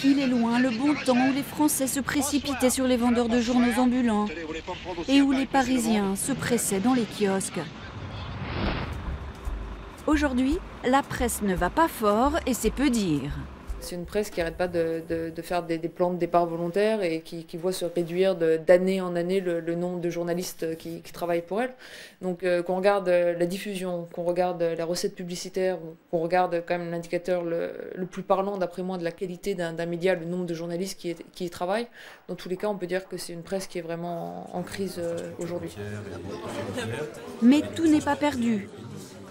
Il est loin le bon temps où les Français se précipitaient sur les vendeurs de journaux ambulants et où les Parisiens se pressaient dans les kiosques. Aujourd'hui, la presse ne va pas fort et c'est peu dire. C'est une presse qui n'arrête pas de faire des plans de départ volontaires et qui voit se réduire d'année en année le nombre de journalistes qui travaillent pour elle. Donc qu'on regarde la diffusion, qu'on regarde la recette publicitaire, qu'on regarde quand même l'indicateur le plus parlant d'après moi de la qualité d'un média, le nombre de journalistes qui y travaillent, dans tous les cas on peut dire que c'est une presse qui est vraiment en crise aujourd'hui. Mais tout n'est pas perdu.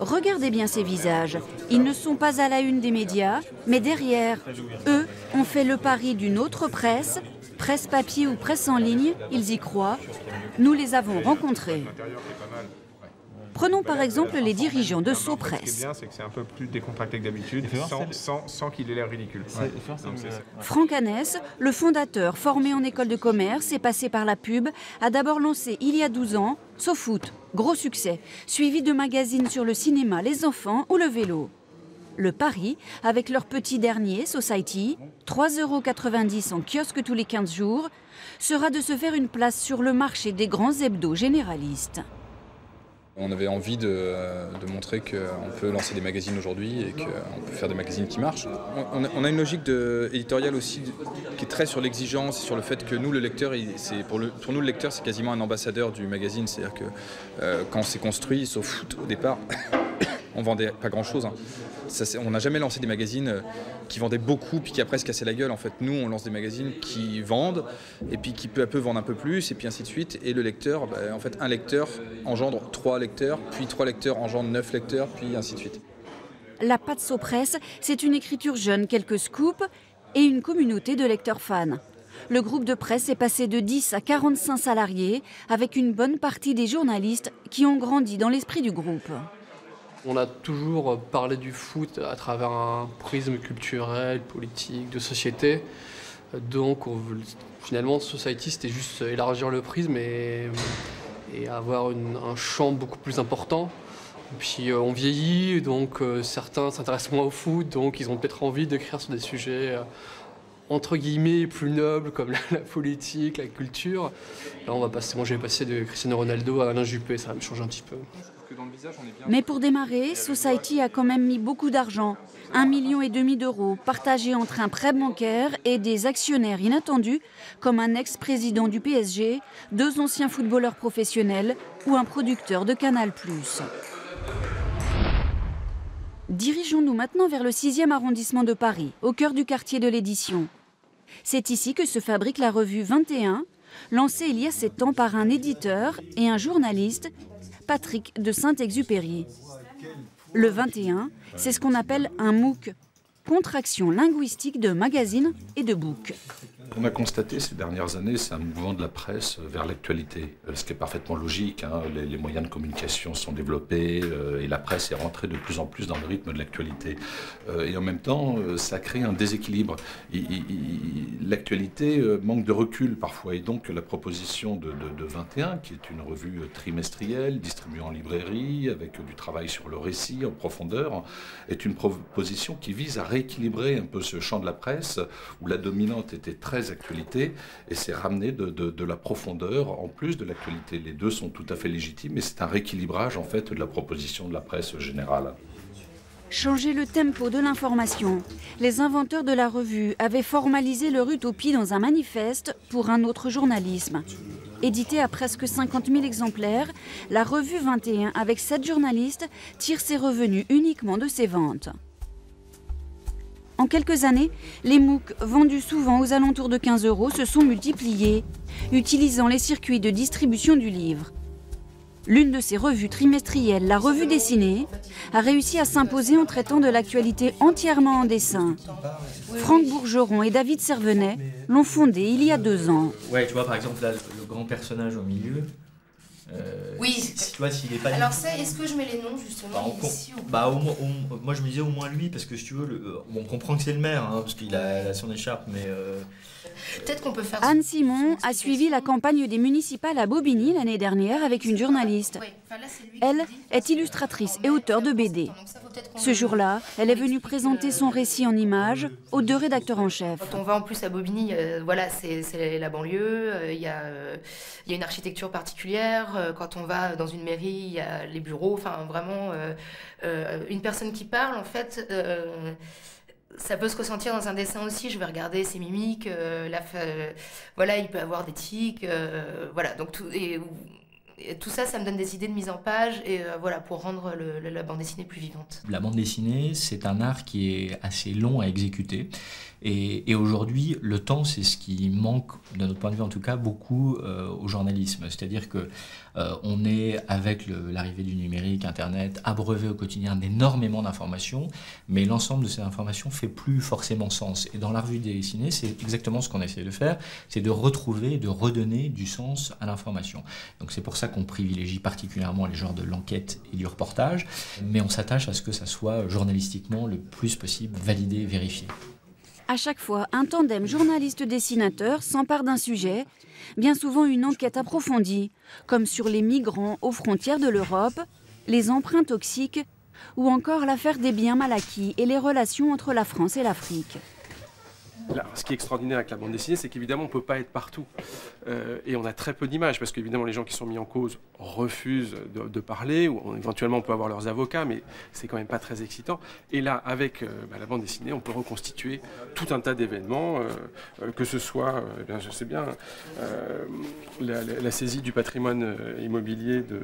Regardez bien ces visages. Ils ne sont pas à la une des médias, mais derrière, eux ont fait le pari d'une autre presse, presse papier ou presse en ligne, ils y croient. Nous les avons rencontrés. Prenons par exemple les dirigeants de Sopresse. Ce qui est bien, c'est que c'est un peu plus décontracté que d'habitude, sans qu'il ait l'air ridicule. Franck Hanès, le fondateur, formé en école de commerce et passé par la pub, a d'abord lancé il y a 12 ans SoFoot, gros succès, suivi de magazines sur le cinéma, les enfants ou le vélo. Le pari, avec leur petit dernier, Society, 3,90 € en kiosque tous les 15 jours, sera de se faire une place sur le marché des grands hebdos généralistes. On avait envie de montrer qu'on peut lancer des magazines aujourd'hui et qu'on peut faire des magazines qui marchent. On a une logique éditoriale aussi qui est très sur l'exigence et sur le fait que nous, le lecteur, pour nous, le lecteur, c'est quasiment un ambassadeur du magazine. C'est-à-dire que quand c'est construit, sauf au départ, on vendait pas grand-chose. Hein. On n'a jamais lancé des magazines qui vendaient beaucoup puis qui après se cassaient la gueule. En fait, nous, on lance des magazines qui vendent et puis qui peu à peu vendent un peu plus et puis ainsi de suite. Et le lecteur, en fait, un lecteur engendre 3 lecteurs, puis 3 lecteurs engendrent 9 lecteurs, puis ainsi de suite. La patte Sopresse, c'est une écriture jeune, quelques scoops et une communauté de lecteurs fans. Le groupe de presse est passé de 10 à 45 salariés avec une bonne partie des journalistes qui ont grandi dans l'esprit du groupe. On a toujours parlé du foot à travers un prisme culturel, politique, de société. Donc finalement, Society, c'était juste élargir le prisme et avoir un champ beaucoup plus important. Et puis on vieillit, donc certains s'intéressent moins au foot, donc ils ont peut-être envie d'écrire sur des sujets entre guillemets plus nobles comme la politique, la culture. Là, moi je vais passer de Cristiano Ronaldo à Alain Juppé, ça va me changer un petit peu. Mais pour démarrer, Society a quand même mis beaucoup d'argent, 1,5 million d'euros, partagés entre un prêt bancaire et des actionnaires inattendus, comme un ex-président du PSG, 2 anciens footballeurs professionnels ou un producteur de Canal+. Dirigeons-nous maintenant vers le 6e arrondissement de Paris, au cœur du quartier de l'édition. C'est ici que se fabrique la revue 21, lancée il y a 7 ans par un éditeur et un journaliste, Patrick de Saint-Exupéry. Le 21, c'est ce qu'on appelle un MOOC, contraction linguistique de magazine et de book. On a constaté ces dernières années, c'est un mouvement de la presse vers l'actualité, ce qui est parfaitement logique. Hein. Les moyens de communication sont développés et la presse est rentrée de plus en plus dans le rythme de l'actualité. Et en même temps, ça crée un déséquilibre. L'actualité manque de recul parfois. Et donc la proposition de 21, qui est une revue trimestrielle, distribuée en librairie, avec du travail sur le récit en profondeur, est une proposition qui vise à rééquilibrer un peu ce champ de la presse, où la dominante était très actualité, et c'est ramener de la profondeur en plus de l'actualité. Les deux sont tout à fait légitimes, et c'est un rééquilibrage en fait de la proposition de la presse générale. Changer le tempo de l'information. Les inventeurs de la revue avaient formalisé leur utopie dans un manifeste pour un autre journalisme. Éditée à presque 50 000 exemplaires, la revue 21, avec 7 journalistes, tire ses revenus uniquement de ses ventes. En quelques années, les MOOC, vendus souvent aux alentours de 15 €, se sont multipliés, utilisant les circuits de distribution du livre. L'une de ces revues trimestrielles, la Revue Dessinée, a réussi à s'imposer en traitant de l'actualité entièrement en dessin. Franck Bourgeron et David Servenet l'ont fondée il y a 2 ans. Ouais, tu vois, par exemple, là, le grand personnage au milieu. Oui. Tu vois, s'il est pas. Alors ça, est-ce que je mets les noms justement ici ou... moi je me disais au moins lui, parce que si tu veux, on comprend que c'est le maire, hein, parce qu'il a son écharpe, mais... Peut-être qu'on peut faire... Anne Simon a suivi la campagne des municipales à Bobigny l'année dernière avec une journaliste. Elle est illustratrice et auteure de BD. Ce jour-là, elle est venue présenter son récit en images aux 2 rédacteurs en chef. Quand on va en plus à Bobigny, voilà, c'est la banlieue, il y a une architecture particulière. Quand on va dans une mairie, il y a les bureaux. Enfin, vraiment, une personne qui parle, en fait, ça peut se ressentir dans un dessin aussi. Je vais regarder ses mimiques. Voilà, il peut avoir des tics. Voilà, donc tout ça, ça me donne des idées de mise en page et voilà, pour rendre la bande dessinée plus vivante. La bande dessinée, c'est un art qui est assez long à exécuter. Et aujourd'hui, le temps, c'est ce qui manque, de notre point de vue en tout cas, beaucoup au journalisme. C'est-à-dire que on est, avec l'arrivée du numérique, Internet, abreuvé au quotidien d'énormément d'informations, mais l'ensemble de ces informations fait plus forcément sens. Et dans la revue dessinée, c'est exactement ce qu'on essaie de faire, c'est de retrouver, de redonner du sens à l'information. Donc c'est pour ça qu'on privilégie particulièrement les genres de l'enquête et du reportage, mais on s'attache à ce que ça soit journalistiquement le plus possible validé, vérifié. À chaque fois, un tandem journaliste-dessinateur s'empare d'un sujet, bien souvent une enquête approfondie, comme sur les migrants aux frontières de l'Europe, les emprunts toxiques ou encore l'affaire des biens mal acquis et les relations entre la France et l'Afrique. Là, ce qui est extraordinaire avec la bande dessinée, c'est qu'évidemment, on ne peut pas être partout. Et on a très peu d'images, parce qu'évidemment, les gens qui sont mis en cause refusent de parler, ou éventuellement, on peut avoir leurs avocats, mais c'est quand même pas très excitant. Et là, avec la bande dessinée, on peut reconstituer tout un tas d'événements, que ce soit, je sais bien, la saisie du patrimoine immobilier de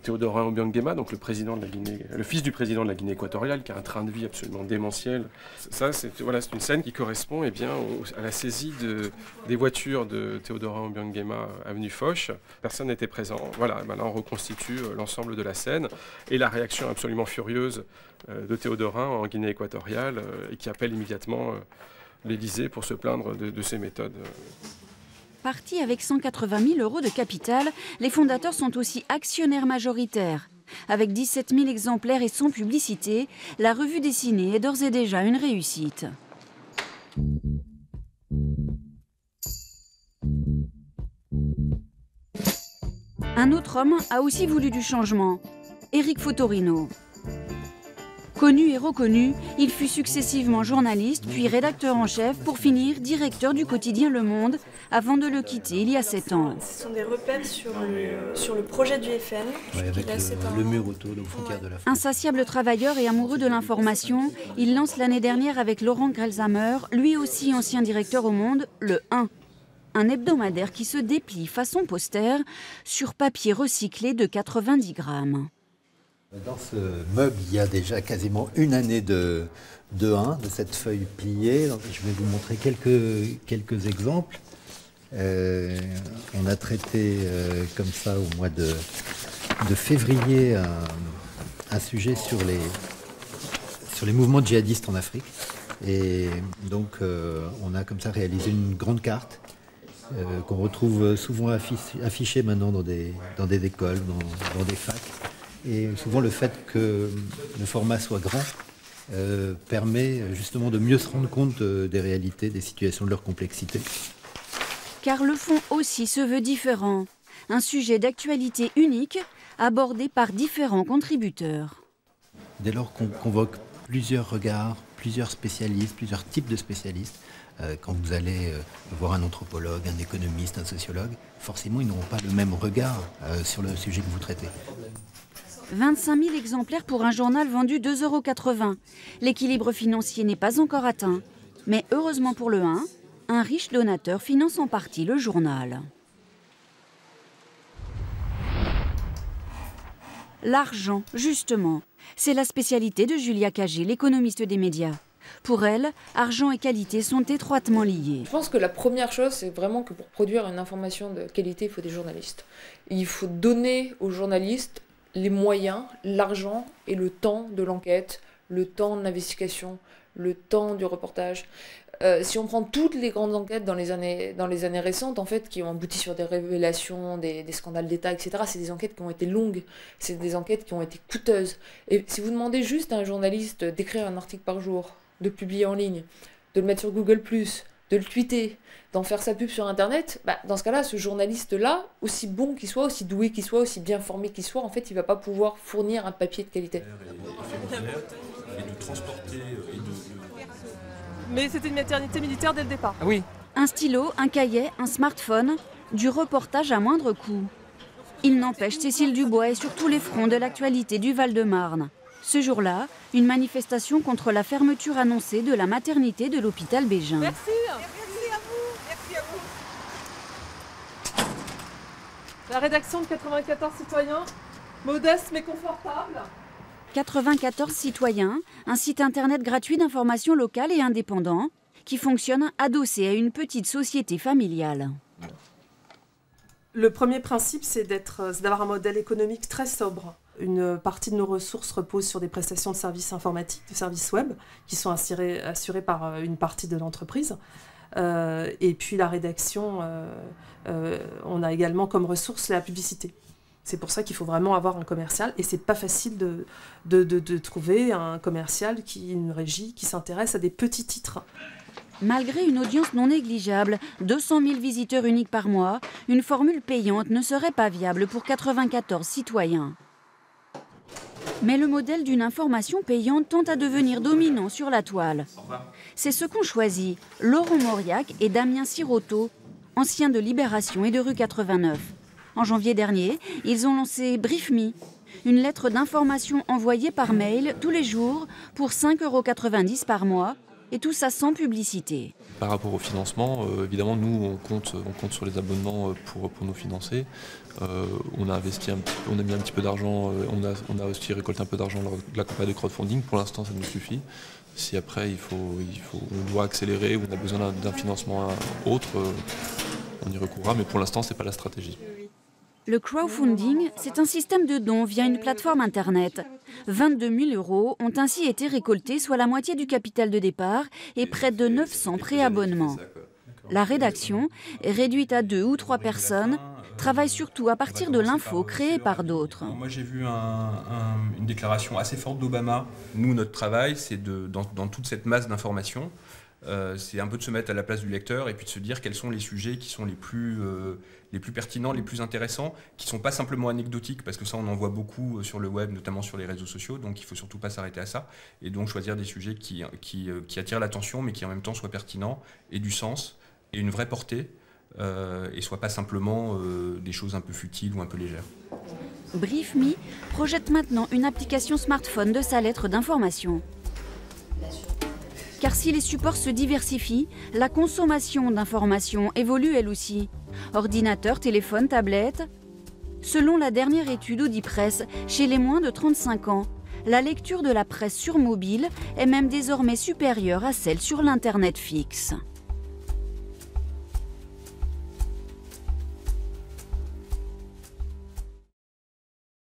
Théodorin Obiang Nguema, donc le fils du président de la Guinée équatoriale, qui a un train de vie absolument démentiel. Ça, c'est une scène qui correspond à la saisie des voitures de Théodorin Obiang Nguema avenue Foch. Personne n'était présent. Voilà, là on reconstitue l'ensemble de la scène et la réaction absolument furieuse de Théodorin en Guinée équatoriale et qui appelle immédiatement l'Élysée pour se plaindre de ses méthodes. Partis avec 180 000 € de capital, les fondateurs sont aussi actionnaires majoritaires. Avec 17 000 exemplaires et sans publicité, la revue dessinée est d'ores et déjà une réussite. Un autre homme a aussi voulu du changement, Éric Fotorino. Connu et reconnu, il fut successivement journaliste puis rédacteur en chef pour finir directeur du quotidien Le Monde avant de le quitter il y a 7 ans. Ce sont des repères sur le projet du FN. Ouais, avec le mur autour aux frontières de la France. Insaciable travailleur et amoureux de l'information, il lance l'année dernière avec Laurent Grelzhammer, lui aussi ancien directeur au Monde, le 1. Un hebdomadaire qui se déplie façon poster sur papier recyclé de 90 grammes. Dans ce meuble, il y a déjà quasiment une année de 1, de cette feuille pliée. Donc, je vais vous montrer quelques exemples. On a traité comme ça au mois de février un sujet sur les mouvements djihadistes en Afrique. Et donc on a comme ça réalisé une grande carte qu'on retrouve souvent affichée maintenant dans des écoles, dans des facs. Et souvent le fait que le format soit grand permet justement de mieux se rendre compte des réalités, des situations, de leur complexité. Car le fond aussi se veut différent. Un sujet d'actualité unique abordé par différents contributeurs. Dès lors qu'on convoque plusieurs regards, plusieurs spécialistes, plusieurs types de spécialistes, quand vous allez voir un anthropologue, un économiste, un sociologue, forcément ils n'auront pas le même regard sur le sujet que vous traitez. 25 000 exemplaires pour un journal vendu 2,80 €. L'équilibre financier n'est pas encore atteint. Mais heureusement pour le 1, un riche donateur finance en partie le journal. L'argent, justement, c'est la spécialité de Julia Cagé, l'économiste des médias. Pour elle, argent et qualité sont étroitement liés. Je pense que la première chose, c'est vraiment que pour produire une information de qualité, il faut des journalistes. Il faut donner aux journalistes les moyens, l'argent et le temps de l'enquête, le temps de l'investigation, le temps du reportage. Si on prend toutes les grandes enquêtes dans les années récentes, en fait, qui ont abouti sur des révélations, des scandales d'État, etc., c'est des enquêtes qui ont été longues, c'est des enquêtes qui ont été coûteuses. Et si vous demandez juste à un journaliste d'écrire un article par jour, de publier en ligne, de le mettre sur Google+, de le tweeter, d'en faire sa pub sur Internet, dans ce cas-là, ce journaliste-là, aussi bon qu'il soit, aussi doué qu'il soit, aussi bien formé qu'il soit, en fait, il ne va pas pouvoir fournir un papier de qualité. et de transporter et de... Mais c'était une maternité militaire dès le départ. Ah oui. Un stylo, un cahier, un smartphone, du reportage à moindre coût. Il n'empêche, Cécile Dubois est sur tous les fronts de l'actualité du Val-de-Marne. Ce jour-là, une manifestation contre la fermeture annoncée de la maternité de l'hôpital Bégin. Merci. Merci à vous. Merci à vous. La rédaction de 94 citoyens, modeste mais confortable. 94 citoyens, un site internet gratuit d'information locale et indépendant qui fonctionne adossé à une petite société familiale. Le premier principe, c'est d'avoir un modèle économique très sobre. Une partie de nos ressources repose sur des prestations de services informatiques, de services web, qui sont assurées par une partie de l'entreprise. Et puis la rédaction, on a également comme ressource la publicité. C'est pour ça qu'il faut vraiment avoir un commercial. Et c'est pas facile de trouver un commercial, une régie, qui s'intéresse à des petits titres. Malgré une audience non négligeable, 200 000 visiteurs uniques par mois, une formule payante ne serait pas viable pour 94 citoyens. Mais le modèle d'une information payante tend à devenir dominant sur la toile. C'est ce qu'ont choisi Laurent Mauriac et Damien Siroto, anciens de Libération et de Rue 89. En janvier dernier, ils ont lancé BriefMe, une lettre d'information envoyée par mail tous les jours pour 5,90 € par mois, et tout ça sans publicité. Par rapport au financement, évidemment, nous, on compte sur les abonnements pour nous financer. On a investi on a mis un petit peu d'argent, on a aussi récolté un peu d'argent lors de la campagne de crowdfunding. Pour l'instant, ça nous suffit. Si après, on doit accélérer ou on a besoin d'un financement autre, on y recourra, mais pour l'instant, ce n'est pas la stratégie. Le crowdfunding, c'est un système de dons via une plateforme internet. 22 000 € ont ainsi été récoltés, soit la moitié du capital de départ et près de 900 préabonnements. La rédaction, réduite à 2 ou 3 personnes, travaille surtout à partir de l'info créée par d'autres. Moi j'ai vu une déclaration assez forte d'Obama. Nous, notre travail, c'est dans toute cette masse d'informations, c'est un peu de se mettre à la place du lecteur et puis de se dire quels sont les sujets qui sont les plus pertinents, les plus intéressants, qui ne sont pas simplement anecdotiques, parce que ça on en voit beaucoup sur le web, notamment sur les réseaux sociaux, donc il ne faut surtout pas s'arrêter à ça, et donc choisir des sujets qui attirent l'attention, mais qui en même temps soient pertinents, et du sens, et une vraie portée, et ne soient pas simplement des choses un peu futiles ou un peu légères. BriefMe projette maintenant une application smartphone de sa lettre d'information. Car si les supports se diversifient, la consommation d'informations évolue elle aussi. Ordinateur, téléphone, tablette. Selon la dernière étude Audipresse, chez les moins de 35 ans, la lecture de la presse sur mobile est même désormais supérieure à celle sur l'Internet fixe.